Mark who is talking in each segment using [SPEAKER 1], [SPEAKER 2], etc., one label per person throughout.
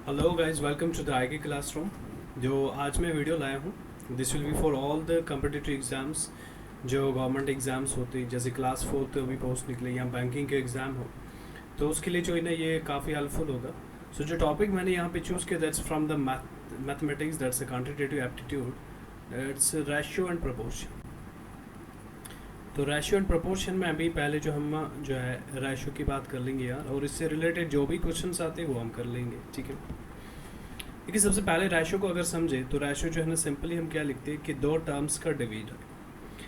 [SPEAKER 1] Hello guys, welcome to the IK classroom. जो आज मैं वीडियो लाया हूँ, this will be for all the competitive exams जो गवर्नमेंट एग्ज़ाम्स होते हैं, जैसे क्लास 4 अभी पोस्ट निकले या बैंकिंग के एग्ज़ाम हो, तो उसके लिए जो है ना ये काफ़ी हेल्पफुल होगा। सो जो टॉपिक मैंने यहाँ पे चूज़ किया, that's from the mathematics, that's a quantitative aptitude, that's ratio and proportion. तो रेशियो एंड प्रोपोर्शन में अभी पहले जो है रेशियो की बात कर लेंगे यार, और इससे रिलेटेड जो भी क्वेश्चंस आते हैं वो हम कर लेंगे, ठीक है। देखिए, सबसे पहले रेशियो को अगर समझे तो रेशियो जो है ना सिंपली हम क्या लिखते हैं कि दो टर्म्स का डिवीजन।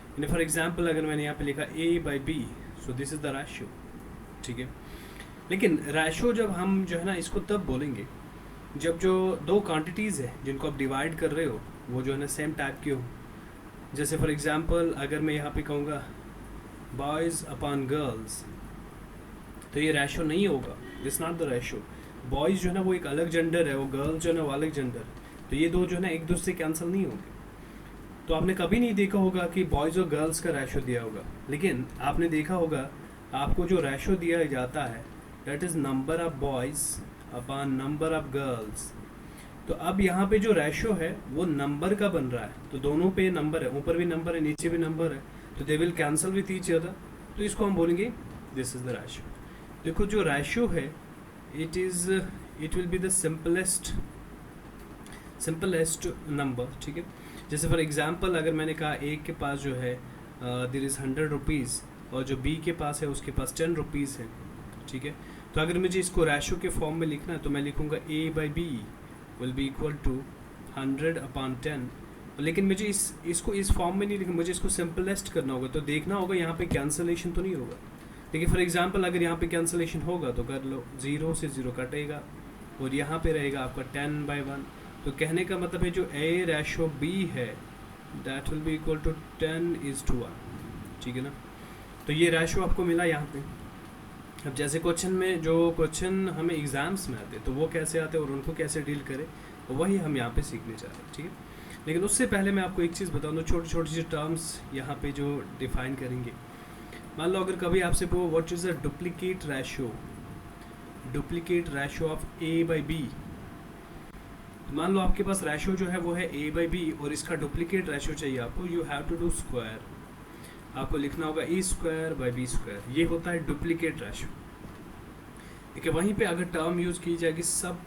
[SPEAKER 1] यानी फॉर एग्जांपल अगर मैंने यहाँ पे लिखा a/b, so this is the ratio, ठीक है। लेकिन रेशियो जब हम जो है ना इसको तब बोलेंगे जब जो दो क्वांटिटीज़ है जिनको आप डिवाइड कर रहे हो वो जो है ना सेम टाइप की हो। जैसे फॉर एग्जांपल अगर मैं यहाँ पे कहूँगा बॉयज़ अपॉन गर्ल्स, तो ये रेशियो नहीं होगा, this not the ratio. Boys जो है ना वो एक अलग जेंडर है, वो गर्ल्स जो है ना वो अलग जेंडर है, तो ये दो जो है ना एक दूसरे कैंसिल नहीं होंगे। तो आपने कभी नहीं देखा होगा कि बॉयज़ और गर्ल्स का रेशियो दिया होगा, लेकिन आपने देखा होगा आपको जो रेशियो दिया जाता है that is number of boys upon number of girls. तो अब यहाँ पे जो रेशियो है वो नंबर का बन रहा है, तो दोनों पे नंबर है, ऊपर भी नंबर है नीचे भी नंबर है, तो they will cancel with each other, तो इसको हम बोलेंगे दिस इज़ द रेशियो। देखो जो रेशियो है it will be the simplest number, ठीक है। जैसे फॉर एग्जांपल अगर मैंने कहा ए के पास जो है देयर इज़ 100 रुपीज़ और जो बी के पास है उसके पास 10 रुपीज़ है, ठीक है। तो अगर मुझे इसको रेशियो के फॉर्म में लिखना है तो मैं लिखूँगा a/b will be equal to 100 upon 10। लेकिन मुझे इसको इस फॉर्म में नहीं लिखना, मुझे इसको सिंपलेस्ट करना होगा, तो देखना होगा यहाँ पे कैंसलेशन तो नहीं होगा। देखिए फॉर एग्जांपल अगर यहाँ पे कैंसलेशन होगा तो कर लो, 0 से 0 कटेगा और यहाँ पे रहेगा आपका 10/1। तो कहने का मतलब है जो a/b है that will be equal to 10:1, ठीक है ना। तो ये रेशियो आपको मिला यहाँ पे। अब जैसे क्वेश्चन में जो क्वेश्चन हमें एग्जाम्स में आते हैं तो वो कैसे आते हैं और उनको कैसे डील करें, वही हम यहाँ पे सीखने जा रहे हैं, ठीक है। लेकिन उससे पहले मैं आपको एक चीज़ बताऊँ दो, छोटी छोटी सी टर्म्स यहाँ पे जो डिफाइन करेंगे। मान लो अगर कभी आपसे पूछो what is a duplicate ratio of a/b, मान लो आपके पास रेशियो जो है वो है a/b और इसका डुप्लीकेट रेशियो चाहिए आपको, you have to do square, आपको लिखना होगा a²/b², ये होता है डुप्लीकेट रेशियो, ठीक है। वहीं पे अगर टर्म यूज़ की जाएगी सब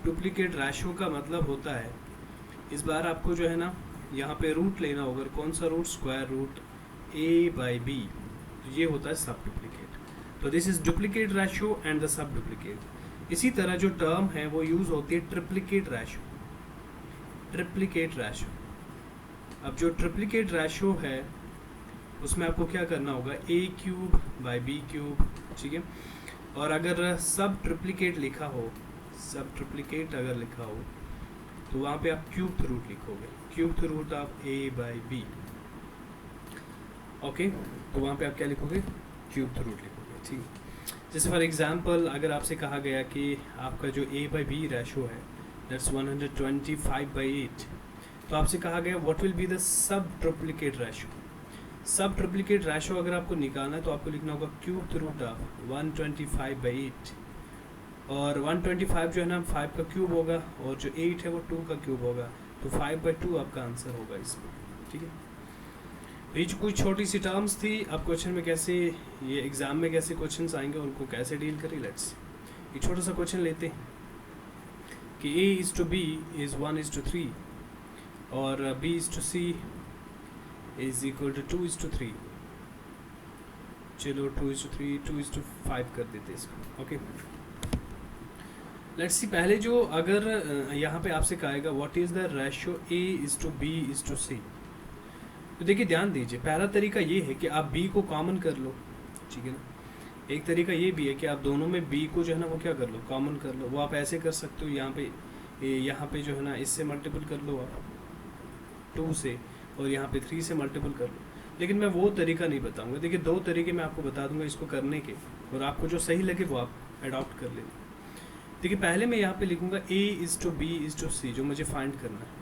[SPEAKER 1] डुप्लीकेट रेशियो का मतलब होता है इस बार आपको जो है ना यहाँ पे रूट लेना होगा, कौन सा रूट, स्क्वायर रूट a/b, तो ये होता है सब डुप्लीकेट। तो this is duplicate ratio and the sub duplicate. इसी तरह जो टर्म है वो यूज़ होती है ट्रिप्लीकेट रेशियो। अब जो ट्रिप्लीकेट रेशियो है उसमें आपको क्या करना होगा, a³/b³, ठीक है। और अगर सब ट्रिप्लीकेट अगर लिखा हो तो वहाँ पे आप क्यूब रूट लिखोगे, cube root of a/b, okay. तो वहाँ पे आप क्या लिखोगे, क्यूब रूट लिखोगे, ठीक। जैसे फॉर एग्जांपल अगर आपसे कहा गया कि आपका जो a/b रेशियो है दैट्स 125/8, तो आपसे कहा गया what will be the sub triplicate ratio अगर आपको निकालना है तो आपको लिखना होगा क्यूब रूट ऑफ 125/8, और 125 जो है ना 5 का क्यूब होगा और जो 8 है वो 2 का क्यूब होगा, तो 5/2 आपका आंसर होगा इसमें, ठीक है। ये जो कुछ छोटी सी टर्म्स थी, अब क्वेश्चन में कैसे, ये एग्ज़ाम में कैसे क्वेश्चंस आएंगे उनको कैसे डील करें, लेट्स एक छोटा सा क्वेश्चन लेते हैं कि a/b इज़ 1:3 और b/c इज़ इक्वल टू 2:3। चलो 2:3 2:5 कर देते इसको, ओके। लेट्स सी पहले जो अगर यहाँ पे आपसे कहेगा what is the ratio a/b/c, तो देखिए ध्यान दीजिए, पहला तरीका ये है कि आप b को कॉमन कर लो, ठीक है ना। एक तरीका ये भी है कि आप दोनों में b को जो है ना वो क्या कर लो, कॉमन कर लो। वो आप ऐसे कर सकते हो, यहाँ पे जो है ना इससे मल्टीपल कर लो आप 2 से, और यहाँ पे 3 से मल्टीपल कर लो। लेकिन मैं वो तरीका नहीं बताऊँगा। देखिए दो तरीके मैं आपको बता दूंगा इसको करने के, और आपको जो सही लगे वो आप अडॉप्ट कर लेना। देखिए पहले मैं यहाँ पे लिखूँगा a/b/c जो मुझे फाइंड करना है।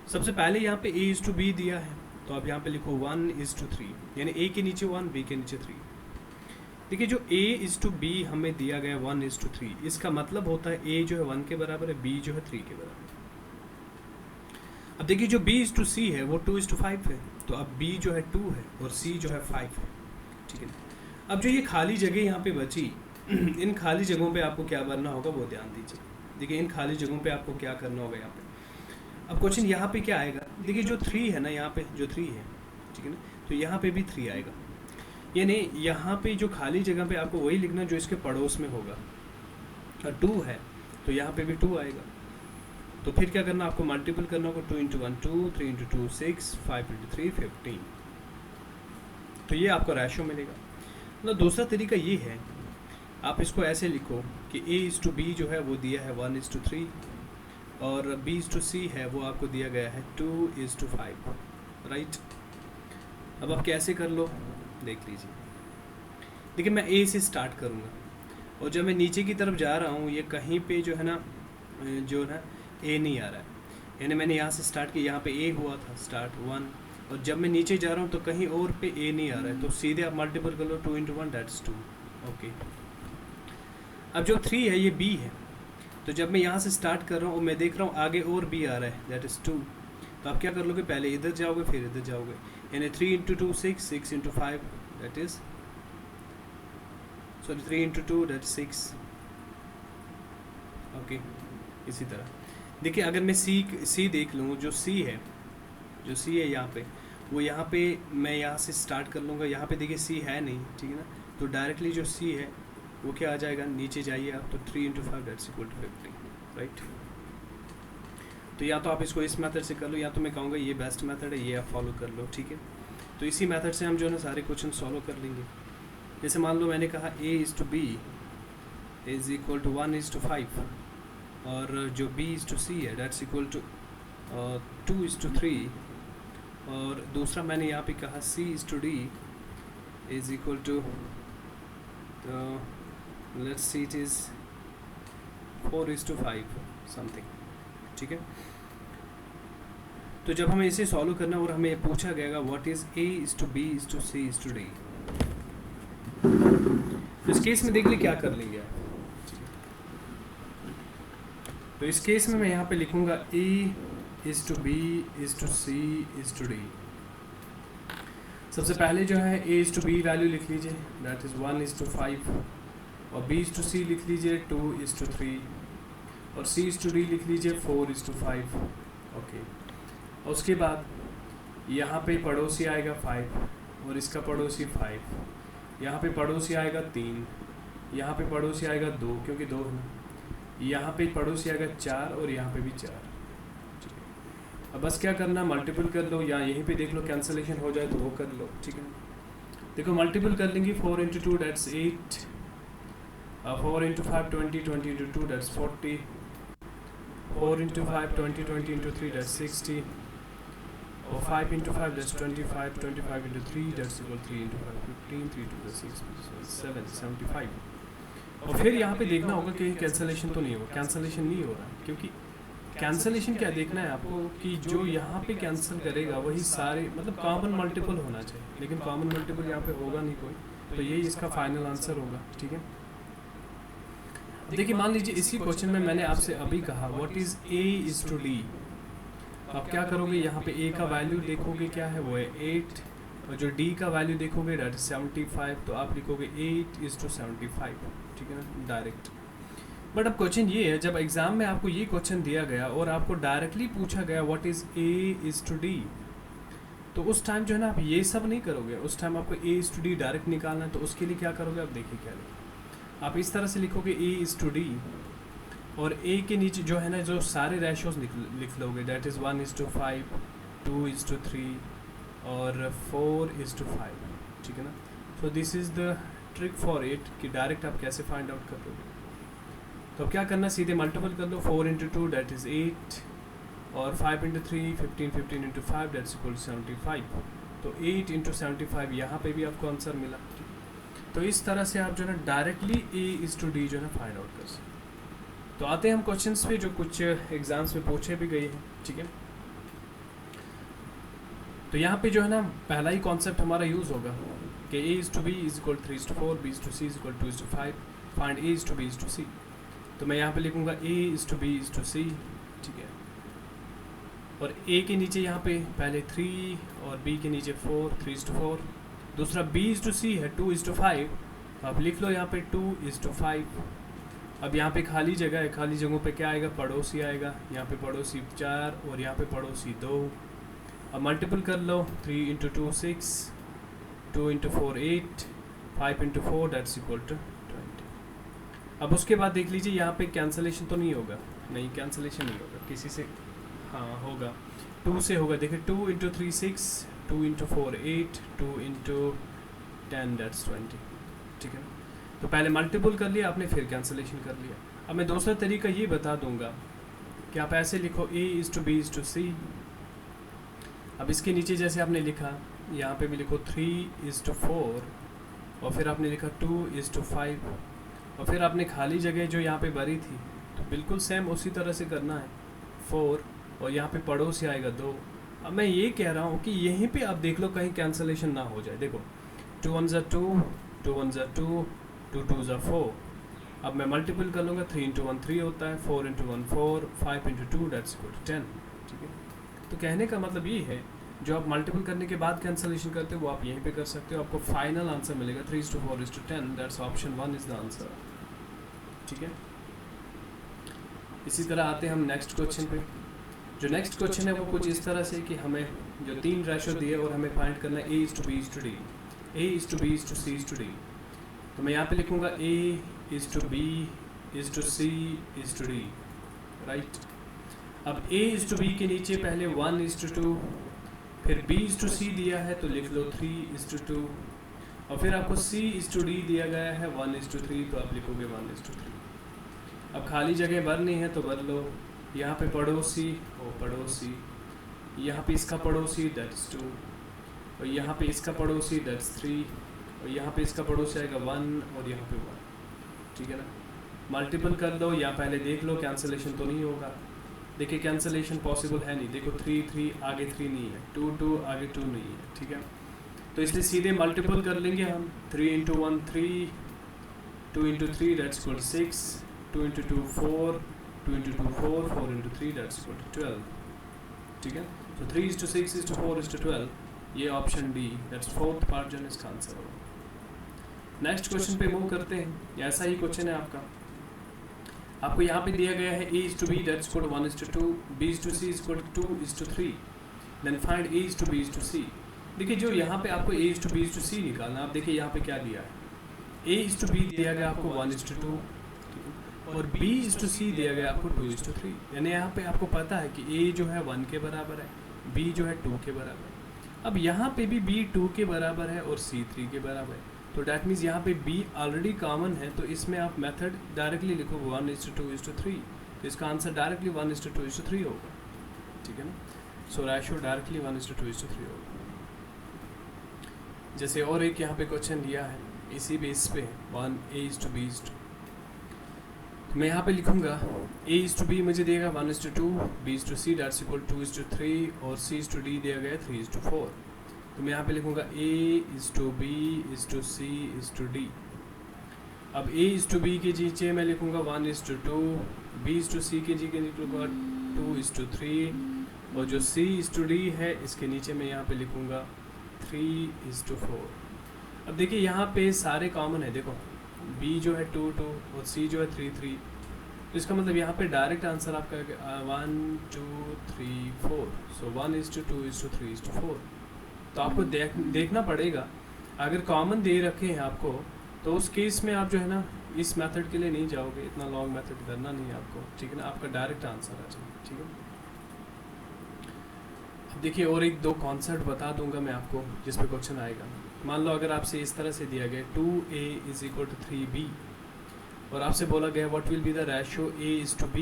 [SPEAKER 1] सबसे पहले यहाँ पे a/b दिया है तो आप यहाँ पे लिखो 1:3, यानी a के नीचे 1, b के नीचे 3। देखिए जो a इज़ टू बी हमें दिया गया 1:3, इसका मतलब होता है a जो है 1 के बराबर है, b जो है 3 के बराबर है। अब देखिए जो b इज़ टू c है वो 2:5 है, तो अब b जो है 2 है और c जो है 5 है, ठीक है ना। अब जो ये खाली जगह यहाँ पे बची इन खाली जगहों पे आपको क्या करना होगा वो ध्यान दीजिए। देखिए इन खाली जगहों पे आपको क्या करना होगा यहाँ पे। अब क्वेश्चन यहाँ पे क्या आएगा, देखिए जो 3 है ना, यहाँ पे जो 3 है, ठीक है ना, तो यहाँ पे भी 3 आएगा, यानी यहाँ पे जो खाली जगह पे आपको वही लिखना जो इसके पड़ोस में होगा। और 2 है तो यहाँ पे भी 2 आएगा, तो फिर क्या करना, आपको मल्टीपल करना होगा। 2 × 1 2, 3 × 2 6, 5 × 3 15, तो ये आपको रेशो मिलेगा। मतलब दूसरा तरीका ये है, आप इसको ऐसे लिखो कि a इज़ टू b जो है वो दिया है 1:3 और b इज़ टू c है वो आपको दिया गया है 2:5, राइट। अब आप कैसे कर लो देख लीजिए। देखिए मैं a से स्टार्ट करूँगा और जब मैं नीचे की तरफ जा रहा हूँ ये कहीं पे जो है ना a नहीं आ रहा है, यानी मैंने यहाँ से स्टार्ट किया, यहाँ पे a हुआ था स्टार्ट 1, और जब मैं नीचे जा रहा हूँ तो कहीं और पे a नहीं आ रहा है, तो सीधे आप मल्टीपल कर लो 2 × 1 दैट्स 2, ओके। अब जो 3 है ये b है, तो जब मैं यहाँ से स्टार्ट कर रहा हूँ और मैं देख रहा हूँ आगे और b आ रहा है दैट इज़ 2, तो आप क्या कर लोगे, पहले इधर जाओगे फिर इधर जाओगे, यानी 3 × 2 6, 6 × 5 दैट इज़ 3 × 2 दैट 6, ओके। इसी तरह देखिए अगर मैं c देख लूँ, जो c है यहाँ पे, वो यहाँ पे मैं यहाँ से स्टार्ट कर लूँगा, यहाँ पे देखिए c है नहीं, ठीक है ना, तो डायरेक्टली जो c है वो क्या आ जाएगा, नीचे जाइए आप, तो 3 × 5 दैट्स इक्वल टू 50, राइट। तो या तो आप इसको इस मेथड से कर लो, या तो मैं कहूँगा ये बेस्ट मेथड है, ये आप फॉलो कर लो, ठीक है। तो इसी मेथड से हम जो है ना सारे क्वेश्चन सॉल्व कर लेंगे। जैसे मान लो मैंने कहा a is to b is equal to 1:5 और जो b इज़ टू c है दैट्स इक्वल टू 2:3, और दूसरा मैंने यहाँ पे कहा c is to d is equal to let's see it is 4:5 something, ठीक है। तो जब हमें इसे सॉल्व करना और हमें पूछा गया what is a is to b is to c is to d, तो इस केस में देख ली क्या कर लेंगे आप। तो इस केस में मैं यहाँ पे लिखूँगा a is to b is to c is to d। सबसे पहले जो है a is to b value लिख लीजिए दैट इज़ 1:5, और b इज़ टू c लिख लीजिए 2:3, और c इज़ टू d लिख लीजिए 4:5, ओके। और उसके बाद यहाँ पे पड़ोसी आएगा 5 और इसका पड़ोसी 5, यहाँ पे पड़ोसी आएगा 3, यहाँ पे पड़ोसी आएगा 2 क्योंकि 2 है ना, यहाँ पे पड़ोसी आएगा 4 और यहाँ पे भी 4, ठीक है। अब बस क्या करना, मल्टीपल कर लो, या यहीं पे देख लो कैंसलेशन हो जाए तो वो कर लो, ठीक है। देखो मल्टीपल कर लेंगे, 4 × 2 दैट्स 8, 4 × 5 20, 20 × 2 दैट्स 40, 4 × 5 20, 20 × 3 दैट्स 60, और 5 × 5 दैट्स 25, 25 × 3 दैट्स इक्वल 3 × 5 15, 3 × 6 7 75। और फिर यहाँ पे देखना होगा कि कैंसलेशन तो नहीं होगा, कैंसलेशन नहीं हो रहा, क्योंकि कैंसलेशन क्या देखना है आपको कि जो यहाँ पे कैंसिल करेगा वही सारे, मतलब कॉमन मल्टीपल होना चाहिए, लेकिन कॉमन मल्टीपल यहाँ पे होगा नहीं कोई, तो यही इसका फाइनल आंसर होगा, ठीक है। देखिए मान लीजिए इसी क्वेश्चन में मैंने आपसे अभी कहा what is a is to d, आप क्या करोगे, यहाँ पे a का वैल्यू देखोगे क्या है, वो है 8, और जो d का वैल्यू देखोगे दैट इज 75, तो आप लिखोगे 8:75, ठीक है ना, डायरेक्ट। बट अब क्वेश्चन ये है, जब एग्ज़ाम में आपको ये क्वेश्चन दिया गया और आपको डायरेक्टली पूछा गया what is a is to d, तो उस टाइम जो है ना आप ये सब नहीं करोगे, उस टाइम आपको a is to d direct निकालना है। तो उसके लिए क्या करोगे, आप देखिए क्या लिखोगे, आप इस तरह से लिखोगे a इज़ टू d, और a के नीचे जो है ना जो सारे रेशोज लिख लोगे दैट इज़ 1:5, 2:3 और 4:5, ठीक है ना। So this is the trick for it कि डायरेक्ट आप कैसे फाइंड आउट कर दोगे। तो अब क्या करना, सीधे मल्टीपल कर लो, 4 × 2 दैट इज़ 8, और 5 × 3 15, 15 × 5 दैट्स इक्वल 75, तो 8 × 75 यहाँ पे भी आपको आंसर मिला। तो इस तरह से आप जो है ना directly a is to d जो है ना फाइंड आउट कर सकते। तो आते हैं हम क्वेश्चंस पे जो कुछ एग्जाम्स में पूछे भी गए हैं, ठीक है। तो यहाँ पे जो है ना पहला ही कॉन्सेप्ट हमारा यूज़ होगा कि A is to B is equal 3:4, B is to C is equal 2:5, find A is to B is to C. तो मैं यहाँ पे लिखूँगा A is to B is to C, ठीक है। और ए के नीचे यहाँ पे पहले 3 और बी के नीचे 4, 3:4। दूसरा बी इज़ टू सी है 2:5, तो आप लिख लो यहाँ पे 2:5। अब यहाँ पे खाली जगह है, खाली जगहों पे क्या आएगा, पड़ोसी आएगा। यहाँ पे पड़ोसी 4 और यहाँ पे पड़ोसी 2। अब मल्टीपल कर लो, 3 × 2 6, 2 × 4 8, 5 × 4 दैट्स इक्वल टू 20। अब उसके बाद देख लीजिए यहाँ पे कैंसलेशन तो नहीं होगा, नहीं कैंसलेशन नहीं होगा किसी से, हाँ होगा 2 से होगा। देखिए 2 × 3 6, 2 × 4 8, 2 × 10 दैट्स 20, ठीक है। तो पहले मल्टीपल कर लिया आपने, फिर कैंसलेशन कर लिया। अब मैं दूसरा तरीका ये बता दूंगा कि आप ऐसे लिखो A is to B is to C. अब इसके नीचे जैसे आपने लिखा, यहाँ पे भी लिखो 3:4 और फिर आपने लिखा 2:5 और फिर आपने खाली जगह जो यहाँ पे भरी थी तो बिल्कुल सेम उसी तरह से करना है 4 और यहाँ पे पड़ोसी आएगा 2। अब मैं ये कह रहा हूँ कि यहीं पे आप देख लो कहीं कैंसलेशन ना हो जाए। देखो 2 1 2, 2 1 2, 2 2 4। अब मैं मल्टीपल कर लूँगा, 3 × 1 3 होता है, 4 × 1 4, 5 × 2 दैट्स इक्वल टू 10, ठीक है। तो कहने का मतलब ये है जो आप मल्टीपल करने के बाद कैंसलेशन करते हो वो आप यहीं पे कर सकते हो, आपको फाइनल आंसर मिलेगा 3:4:10, that's option 1 is the answer, ठीक है। इसी तरह आते हैं हम नेक्स्ट क्वेश्चन पे। जो नेक्स्ट क्वेश्चन है वो कुछ इस तरह से कि हमें जो 3 रेशो दिए और हमें फाइंड करना है A is to B is to D, A is to B is to C is to D. तो मैं यहाँ पे लिखूँगा A is to B is to C is to D, right. अब ए इज़ टू बी के नीचे पहले 1:2, फिर बी इज़ टू सी दिया है तो लिख लो 3:2 और फिर आपको सी इज़ टू डी दिया गया है 1:3 तो आप लिखोगे 1:3। अब खाली जगह भरनी है तो भर लो, यहाँ पे पड़ोसी और पड़ोसी, यहाँ पे इसका पड़ोसी दैट्स 2 और यहाँ पे इसका पड़ोसी दैट्स 3 और यहाँ पे इसका पड़ोसी आएगा 1 और यहाँ पे 1, ठीक है ना। मल्टीपल कर दो या पहले देख लो कैंसलेशन तो नहीं होगा। देखिए कैंसलेशन पॉसिबल है नहीं, देखो 3 3 आगे 3 नहीं है, 2 2 आगे 2 नहीं है, ठीक है। तो इसलिए सीधे मल्टीपल कर लेंगे हम, 3 × 1 3, 2 × 3 that's equal 6, 2 × 2 4, 2 × 2 4, 4 × 3 that's equal to 12, ठीक है। तो 3:6:4:12 ये option D that's fourth part जो है इसका आंसर होगा। नेक्स्ट क्वेश्चन पे मूव करते हैं। ऐसा ही क्वेश्चन है आपको यहाँ पे दिया गया है A is to B that's equal 1:2, B is to C is equal 2:3, then find A is to B is to C. देखिए जो यहाँ पे आपको A is to B is to C निकालना, आप देखिए यहाँ पे क्या दिया है, ए इज़ टू बी दिया गया आपको 1:2 और बी इज़ टू सी दिया गया आपको 2:3। यानी यहाँ पे आपको पता है कि ए जो है 1 के बराबर है, बी जो है 2 के बराबर है। अब यहाँ पे भी बी 2 के बराबर है और सी 3 के बराबर है, तो डैट मीन्स यहाँ पे बी ऑलरेडी कॉमन है, तो इसमें आप मेथड डायरेक्टली लिखो 1:2:3, तो इसका आंसर डायरेक्टली 1:2:3 होगा, ठीक है ना। सो रेशो डायरेक्टली 1:2:3 होगा। जैसे और एक यहाँ पे क्वेश्चन दिया है इसी बेस पे 1:A:B:2, मैं यहाँ पे लिखूँगा A:B मुझे देगा 1:2, B:C दैट्स इक्वल 2:3 और C:D दिया गया 3:4। तो मैं यहाँ पे लिखूँगा A:B:C:D। अब A:B के नीचे मैं लिखूँगा 1:2, B:C के नीचे लिखूँगा 2:3 और जो C:D है इसके नीचे मैं यहाँ पे लिखूँगा 3:4। अब देखिए यहाँ पे सारे कॉमन है, देखो B जो है 2 2 और C जो है 3 3, तो इसका मतलब यहाँ पे डायरेक्ट आंसर आपका 1 2 3 4। सो 1:2:3:4। तो आपको देखना पड़ेगा, अगर कॉमन दे रखे हैं आपको तो उस केस में आप जो है ना इस मेथड के लिए नहीं जाओगे, इतना लॉन्ग मेथड करना नहीं है आपको, ठीक है ना, आपका डायरेक्ट आंसर आ जाएगा, ठीक है। अब देखिए और एक दो कॉन्सेप्ट बता दूंगा मैं आपको जिस पे क्वेश्चन आएगा। मान लो अगर आपसे इस तरह से दिया गया 2A = 3B और आपसे बोला गया what will be the ratio A:B,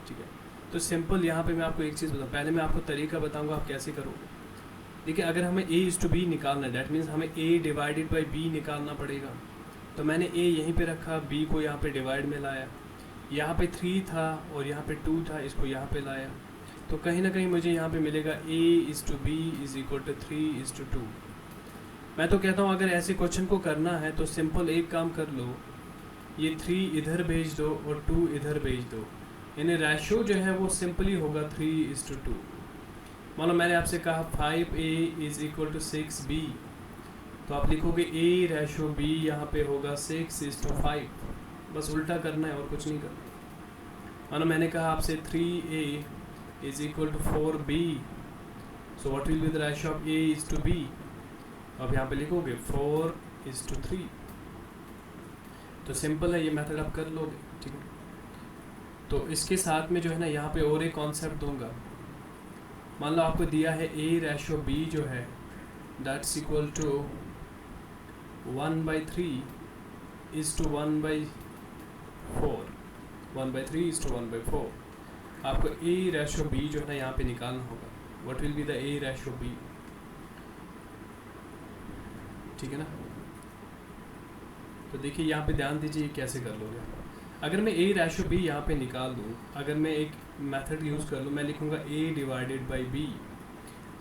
[SPEAKER 1] ठीक है। तो सिंपल यहाँ पे मैं आपको एक चीज़ बताऊँ, पहले मैं आपको तरीका बताऊँगा आप कैसे करोगे। देखिए अगर हमें A:B निकालना है, डैट मीन्स हमें A/B निकालना पड़ेगा। तो मैंने A यहीं पे रखा, B को यहाँ पे डिवाइड में लाया, यहाँ पे 3 था और यहाँ पे 2 था, इसको यहाँ पे लाया, तो कहीं ना कहीं मुझे यहाँ पे मिलेगा A:B = 3:2। मैं तो कहता हूँ अगर ऐसे क्वेश्चन को करना है तो सिंपल एक काम कर लो, ये 3 इधर भेज दो और 2 इधर भेज दो, यानी रेशो जो है वो सिंपली होगा 3:2। मानो मैंने आपसे कहा 5A is equal to 6B, तो आप लिखोगे A रेशो B यहाँ पे होगा 6:5। बस उल्टा करना है और कुछ नहीं करना। मानो मैंने कहा आपसे 3A is equal to 4B, so what will be the ratio of A is to B। अब यहाँ पे लिखोगे 4:3। तो सिंपल है, ये मेथड आप कर लोगे, ठीक है। तो इसके साथ में जो है ना यहाँ पे और एक कॉन्सेप्ट दूंगा। मान लो आपको दिया है A रेशो B जो है that's equal to 1/3 is to 1/4, 1/3 is to 1/4। आपको A रेशो B जो है ना यहाँ पे निकालना होगा। What will be the A ratio B, ठीक है ना। तो देखिए यहाँ पे ध्यान दीजिए कैसे कर लोगे। अगर मैं A रेशो B यहाँ पे निकाल दूँ, अगर मैं एक मेथड यूज़ कर लूँ, मैं लिखूँगा A डिवाइडेड बाई B।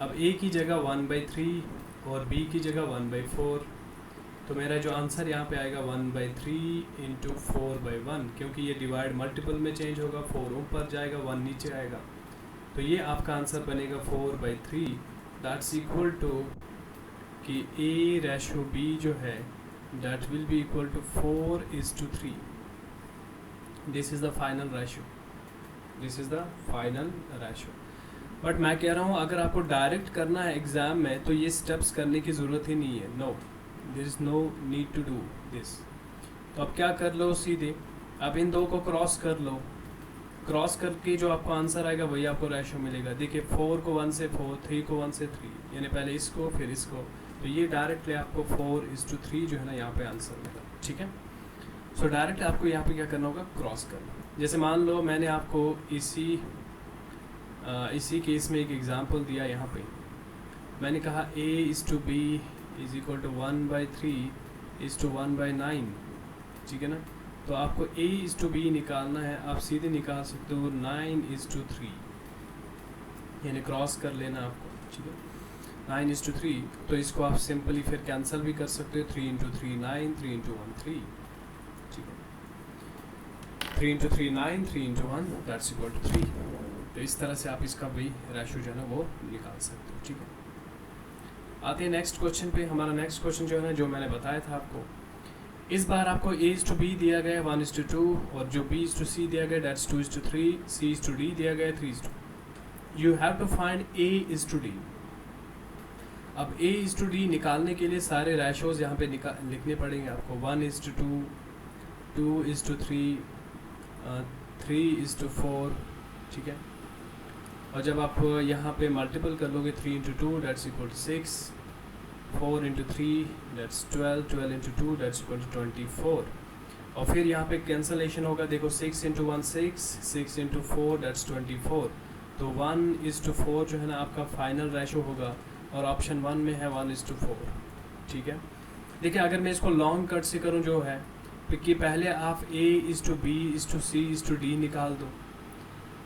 [SPEAKER 1] अब A की जगह 1/3 और B की जगह 1/4, तो मेरा जो आंसर यहाँ पे आएगा 1/3 इंटू 4/1, क्योंकि ये डिवाइड मल्टीपल में चेंज होगा, 4 ऊपर जाएगा 1 नीचे आएगा, तो ये आपका आंसर बनेगा 4/3। दैट्स इक्वल टू कि A रेशो B जो है that will be equal to 4:3. This is the final ratio. This is the final ratio. But मैं कह रहा हूँ अगर आपको डायरेक्ट करना है एग्ज़ाम में तो ये स्टेप्स करने की ज़रूरत ही नहीं है। No, there is no need to do this. तो अब क्या कर लो, सीधे अब इन दो को क्रॉस कर लो। क्रॉस करके जो आपको आंसर आएगा वही आपको रेशो मिलेगा। देखिए 4 को 1 से 4, 3 को 1 से 3, यानी पहले इसको फिर इसको, तो ये डायरेक्टली आपको 4:3 जो है ना यहाँ पे आंसर मिला, ठीक है। सो डायरेक्ट आपको यहाँ पे क्या करना होगा, क्रॉस करना। जैसे मान लो मैंने आपको इसी केस में एक एग्जांपल दिया। यहाँ पे मैंने कहा A:B is equal to 1/3 is to 1/9, ठीक है ना। तो आपको A:B निकालना है, आप सीधे निकाल सकते हो 9:3, यानी क्रॉस कर लेना आपको, ठीक है, 9:3। तो इसको आप सिंपली फिर कैंसिल भी कर सकते हो, 3 × 3 9, 3 × 1 3, ठीक है, 3 × 3 9, 3 × 1 दैट्स इक्वल टू 3। तो इस तरह से आप इसका भी रेशो जो है ना वो निकाल सकते हो, ठीक है। आते हैं नेक्स्ट क्वेश्चन पे। हमारा नेक्स्ट क्वेश्चन जो है ना, जो मैंने बताया था आपको, इस बार आपको A:B दिया गया है 1:2, और जो B:C दिया गया दैट्स 2:3, C:D दिया गया है 3:2। You have to find A:D। अब A:D निकालने के लिए सारे रेशोज़ यहाँ पे लिखने पड़ेंगे आपको। 1:2, 2:3, 3:4, ठीक है। और जब आप यहाँ पे मल्टीपल कर लोगे, 3 × 2 that's equal to 6, 4 × 3 that's 12, 12 × 2 that's equal to 24। और फिर यहाँ पे कैंसलेशन होगा, देखो 6 × 1 6, 6 × 4 दैट्स 24। तो 1:4 जो है ना आपका फाइनल रेशो होगा, और ऑप्शन 1 में है 1:4, ठीक है। देखिए अगर मैं इसको लॉन्ग कट से करूँ जो है कि पहले आप A:B:C:D निकाल दो।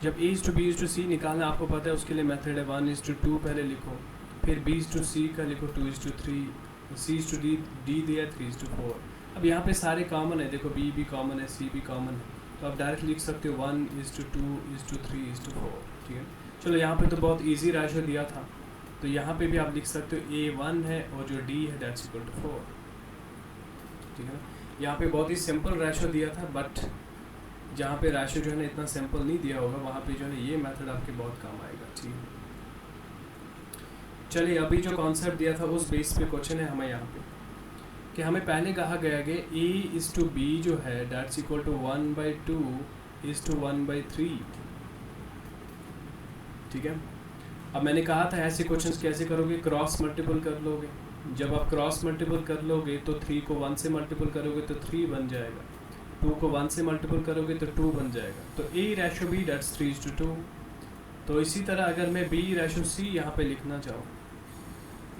[SPEAKER 1] जब A:B:C निकालना आपको पता है, उसके लिए मेथड है 1:2 पहले लिखो, फिर B:C का लिखो 2:3, C:D दिया 3:4। अब यहाँ पे सारे कॉमन है, देखो B भी कॉमन है, C भी कॉमन है, तो आप डायरेक्ट लिख सकते हो 1:2:3:4, ठीक है। चलो यहाँ पे तो बहुत ईजी रेशो दिया था, तो यहाँ पे भी आप लिख सकते हो A1 है और जो D है दैट्स इक्वल टू 4, ठीक है ना। यहाँ पे बहुत ही सिंपल रेशो दिया था, बट जहाँ पे रेशो जो है ना इतना सिंपल नहीं दिया होगा, वहाँ पे जो है ये मेथड आपके बहुत काम आएगा, ठीक है। चलिए अभी जो कॉन्सेप्ट दिया था उस बेस पे क्वेश्चन है हमें यहाँ पे, कि हमें पहले कहा गया कि A:B जो है that's equal to 1/2 is to 1/3, ठीक है। अब मैंने कहा था ऐसे क्वेश्चंस कैसे करोगे, क्रॉस मल्टीपल कर लोगे। जब आप क्रॉस मल्टीपल कर लोगे तो 3 को 1 से मल्टीपल करोगे तो 3 बन जाएगा, 2 को 1 से मल्टीपल करोगे तो 2 बन जाएगा। तो A:B दैट्स 3:2। तो इसी तरह अगर मैं B:C यहाँ पे लिखना चाहूँ,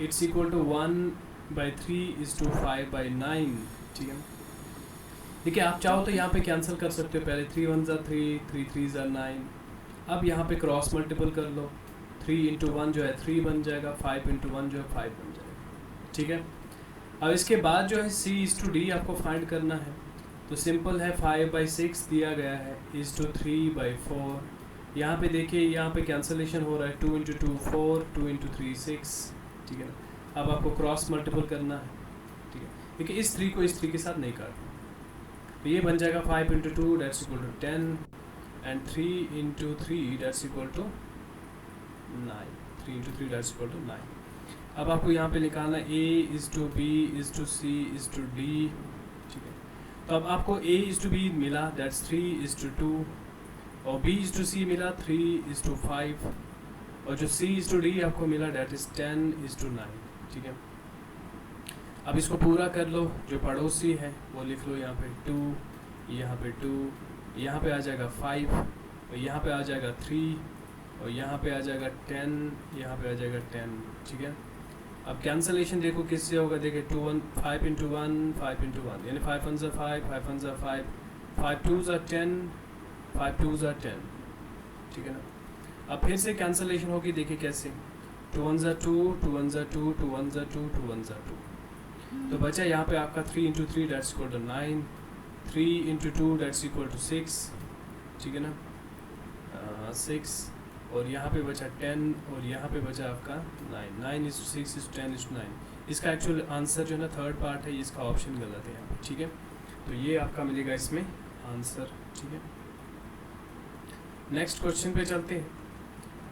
[SPEAKER 1] it's equal to 1/3 is to 5/9, ठीक है। देखिए आप चाहो तो यहाँ पे कैंसिल कर सकते हो, पहले 3 1 = 3, 3 3 = 9। अब यहाँ पे क्रॉस मल्टीपल कर लो, 3 × 1 जो है 3 बन जाएगा, 5 × 1 जो है 5 बन जाएगा, ठीक है। अब इसके बाद जो है C/D आपको फाइंड करना है, तो सिंपल है 5/6 दिया गया है is to 3/4। यहाँ पे देखिए यहाँ पे कैंसलेशन हो रहा है 2 × 2 4, 2 × 3 6, ठीक है ना। अब आपको क्रॉस मल्टीपल करना है, ठीक है, देखिए इस 3 को इस 3 के साथ नहीं काटना, तो ये बन जाएगा 5 × 2 that's equal to 10 and 3 × 3 that's equal to 9, 3 × 3 that's equal to 9। अब आपको यहाँ पे निकालना A/B/C/D, ठीक है। तो अब आपको A/B मिला दैट्स 3/2 और B/C मिला 3/5 और जो C/D आपको मिला दैट इज़ 10/9, ठीक है। अब इसको पूरा कर लो, जो पड़ोसी है वो लिख लो यहाँ पे 2, यहाँ पे 2, यहाँ पे आ जाएगा 5 और यहाँ पे आ जाएगा 3 और यहाँ पे आ जाएगा 10, यहाँ पे आ जाएगा 10, ठीक है। अब कैंसलेशन देखो किससे होगा, देखिए 5 × 1 5 × 1 यानी 5 1 ज़ा 5, 5 1 ज़ा 5, 5 2 ज़ा 10, 5 2 ज़ा 10, ठीक है ना। अब फिर से कैंसलेशन होगी, देखिए कैसे 2 1 ज़ा 2, 2 1 ज़ा 2, 2 1 ज़ा 2, 2 1 ज़ा 2, तो बचा यहाँ पे आपका 3 × 3 that's equal to 9, 3 × 2 that's equal to 6, ठीक है ना, 6 और यहाँ पे बचा 10 और यहाँ पे बचा आपका 9, 9/6/10/9। इसका एक्चुअल आंसर जो है ना थर्ड पार्ट है, इसका ऑप्शन गलत है यहाँ पे, ठीक है। तो ये आपका मिलेगा इसमें आंसर, ठीक है। नेक्स्ट क्वेश्चन पे चलते हैं।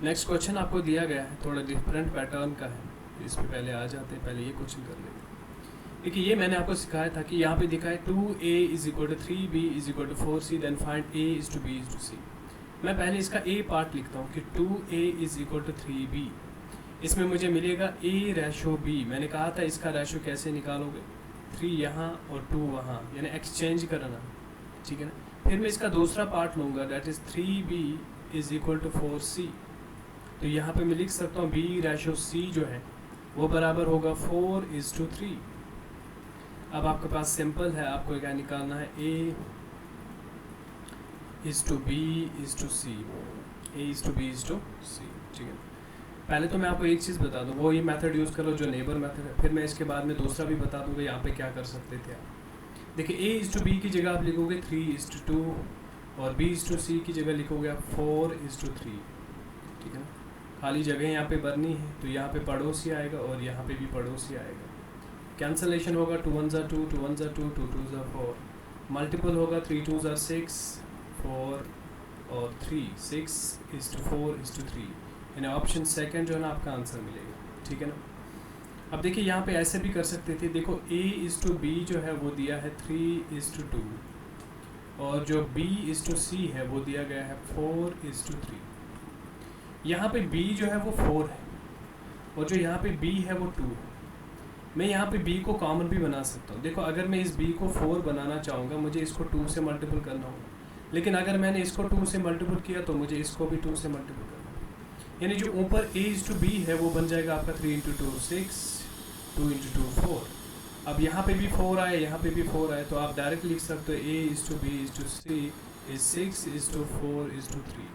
[SPEAKER 1] नेक्स्ट क्वेश्चन आपको दिया गया है, थोड़ा डिफरेंट पैटर्न का है, तो इस पर पहले आ जाते हैं, पहले ये क्वेश्चन कर लेते हैं। देखिए ये मैंने आपको सिखाया था कि यहाँ पे दिखा है 2A = 3B = 4C then find A/B/C। मैं पहले इसका A पार्ट लिखता हूँ कि 2A = 3B, इसमें मुझे मिलेगा A/B। मैंने कहा था इसका रेशो कैसे निकालोगे, 3 यहाँ और 2 वहाँ, यानी एक्सचेंज करना, ठीक है ना। फिर मैं इसका दूसरा पार्ट लूँगा दैट इज़ 3B = 4C, तो यहाँ पे मैं लिख सकता हूँ B/C जो है वो बराबर होगा 4/3। अब आपके पास सिंपल है, आपको क्या निकालना है A/B/C, A/B/C, ठीक है। पहले तो मैं आपको एक चीज़ बता दूँ, वो ये मेथड यूज़ करो जो नेबर मेथड है, फिर मैं इसके बाद में दूसरा भी बता दूँगा यहाँ पे क्या कर सकते थे आप। देखिए A/B की जगह आप लिखोगे 3/2 और B/C की जगह लिखोगे आप 4/3, ठीक है ना। खाली जगह यहाँ पे भरनी है, तो यहाँ पे पड़ोसी आएगा और यहाँ पे भी पड़ोसी आएगा। कैंसलेशन होगा 2 1 ज़ा 2, 2 1 ज़ा 2, 2 2 ज़ा 4, मल्टीपल होगा 3 2 ज़ा 6, 4 और 3, 6/4/3, यानी ऑप्शन सेकंड जो है ना आपका आंसर मिलेगा, ठीक है ना। अब देखिए यहाँ पे ऐसे भी कर सकते थे, देखो A/B जो है वो दिया है 3/2 और जो B/C है वो दिया गया है 4/3। यहाँ पे B जो है वो 4 है और जो यहाँ पे B है वो 2 है। मैं यहाँ पे B को कॉमन भी बना सकता हूँ। देखो अगर मैं इस B को 4 बनाना चाहूँगा, मुझे इसको 2 से मल्टीपल करना होगा, लेकिन अगर मैंने इसको 2 से मल्टीपल किया तो मुझे इसको भी 2 से मल्टीपल करना होगा, यानी जो ऊपर A/B है वो बन जाएगा आपका 3 × 2 6, 2 × 2 4। अब यहाँ पे भी 4 आए, यहाँ पे भी 4 आए, तो आप डायरेक्ट लिख सकते हो A/B/C is 6/4/3।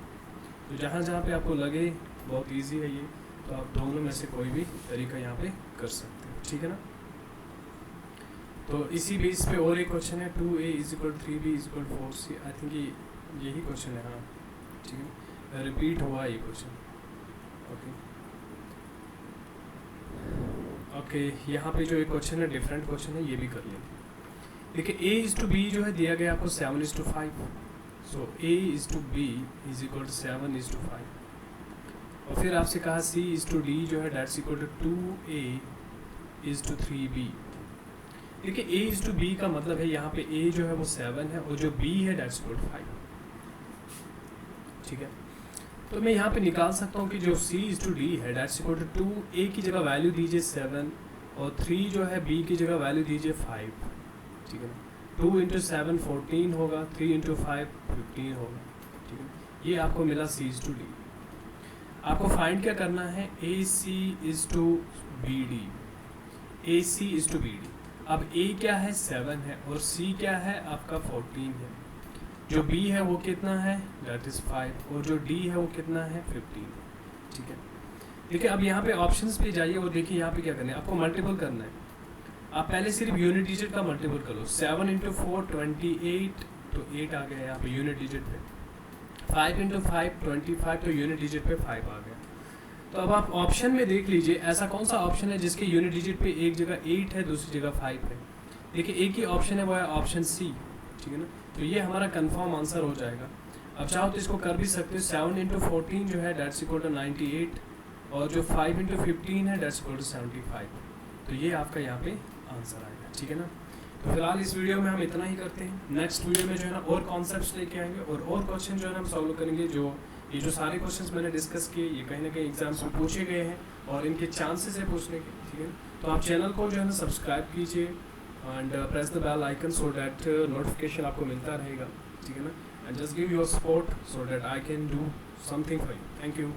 [SPEAKER 1] तो जहाँ जहाँ पे आपको लगे बहुत ईजी है ये, तो आप दोनों में से कोई भी तरीका यहाँ पे कर सकते हो, ठीक है ना। तो इसी बेस पे और एक क्वेश्चन है 2A = 3B = 4C। I think यही क्वेश्चन है, हाँ ठीक है, रिपीट हुआ ये क्वेश्चन। ओके यहाँ पे जो एक क्वेश्चन है डिफरेंट क्वेश्चन है, ये भी कर लेंगे। देखिए A/B जो है दिया गया आपको 7/5, सो A/B = 7/5 और फिर आपसे कहा C/D जो है that's equal to 2A = 3B। देखिए A/B का मतलब है यहाँ पे A जो है वो 7 है और जो B है दैट्स इक्वल टू 5, ठीक है। तो मैं यहाँ पे निकाल सकता हूँ कि जो C/D है दैट्स इक्वल टू 2A की जगह वैल्यू दीजिए 7 और 3 जो है B की जगह वैल्यू दीजिए 5, ठीक है ना। 2 × 7 14 होगा, 3 × 5 15 होगा, ठीक है। ये आपको मिला C/D। आपको फाइंड क्या करना है AC/BD, AC/BD। अब A क्या है 7 है और C क्या है आपका 14 है, जो B है वो कितना है दैट इज़ 5 और जो D है वो कितना है 15, ठीक है। देखिए अब यहाँ पे ऑप्शंस पे जाइए और देखिए यहाँ पे क्या करना है, आपको मल्टीपल करना है। आप पहले सिर्फ यूनिट डिजिट का मल्टीपल कर लो, 7 इंटू 4 28, तो 8 आ गया यहाँ पे यूनिट डिजिट पे, 5 इंटू 5 25, तो यूनिट डिजिट पे 5 आ गया। तो अब आप ऑप्शन में देख लीजिए ऐसा कौन सा ऑप्शन है जिसके यूनिट डिजिट पे एक जगह 8 है, दूसरी जगह 5 है। देखिए एक ही ऑप्शन है, वो है ऑप्शन सी, ठीक है ना। तो ये हमारा कंफर्म आंसर हो जाएगा। अब चाहो तो इसको कर भी सकते हो, 7 इंटू 14 जो है डेट्स इक्वल टू 98, और जो 5 इंटू 15 है डेट्स इक्वल टू 75। तो ये आपका यहाँ पे आंसर आएगा, ठीक है ना। तो फिलहाल इस वीडियो में हम इतना ही करते हैं। नेक्स्ट वीडियो में जो है ना और कॉन्सेप्ट्स लेके आएंगे और क्वेश्चन जो है ना हम सॉल्व करेंगे। ये जो सारे क्वेश्चंस मैंने डिस्कस किए ये कहीं ना कहीं एग्जाम्स में पूछे गए हैं और इनके चांसेस है पूछने के, ठीक है। तो आप चैनल को जो है ना सब्सक्राइब कीजिए and press the bell icon so that notification आपको मिलता रहेगा, ठीक है ना। And just give your support so that I can do something for you. Thank you.